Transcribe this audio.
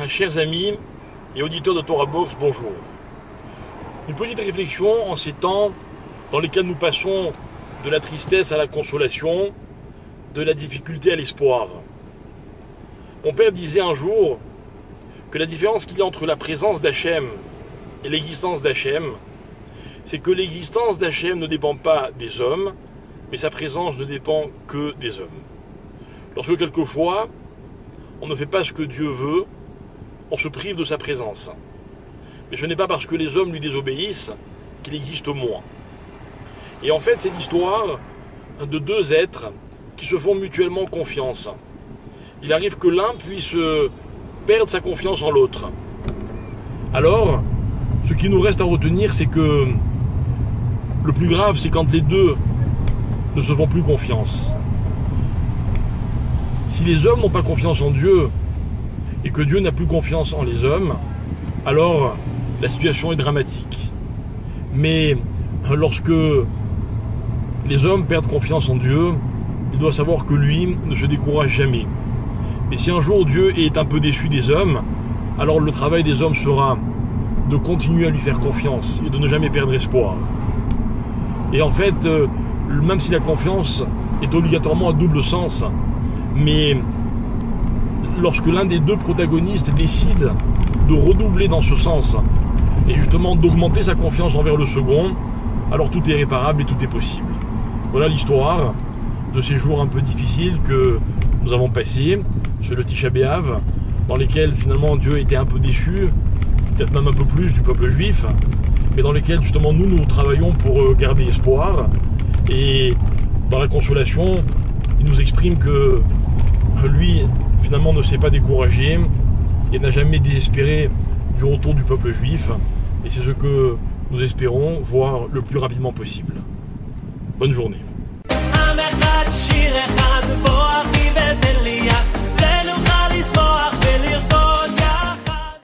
Chers amis et auditeurs de Torah Box, bonjour. Une petite réflexion en ces temps dans lesquels nous passons de la tristesse à la consolation, de la difficulté à l'espoir. Mon père disait un jour que la différence qu'il y a entre la présence d'Hachem et l'existence d'Hachem, c'est que l'existence d'Hachem ne dépend pas des hommes, mais sa présence ne dépend que des hommes. Lorsque quelquefois, on ne fait pas ce que Dieu veut, on se prive de sa présence. Mais ce n'est pas parce que les hommes lui désobéissent qu'il existe moins. Et en fait, c'est l'histoire de deux êtres qui se font mutuellement confiance. Il arrive que l'un puisse perdre sa confiance en l'autre. Alors, ce qui nous reste à retenir, c'est que le plus grave, c'est quand les deux ne se font plus confiance. Si les hommes n'ont pas confiance en Dieu et que Dieu n'a plus confiance en les hommes, alors la situation est dramatique. Mais lorsque les hommes perdent confiance en Dieu, il doit savoir que lui ne se décourage jamais. Mais si un jour Dieu est un peu déçu des hommes, alors le travail des hommes sera de continuer à lui faire confiance et de ne jamais perdre espoir. Et en fait, même si la confiance est obligatoirement à double sens, mais lorsque l'un des deux protagonistes décide de redoubler dans ce sens et justement d'augmenter sa confiance envers le second, alors tout est réparable et tout est possible. Voilà l'histoire de ces jours un peu difficiles que nous avons passés sur le Tisha B'Av, dans lesquels finalement Dieu était un peu déçu, peut-être même un peu plus du peuple juif, mais dans lesquels justement nous travaillons pour garder espoir. Et dans la consolation, il nous exprime que lui finalement ne s'est pas découragé et n'a jamais désespéré du retour du peuple juif, et c'est ce que nous espérons voir le plus rapidement possible. Bonne journée.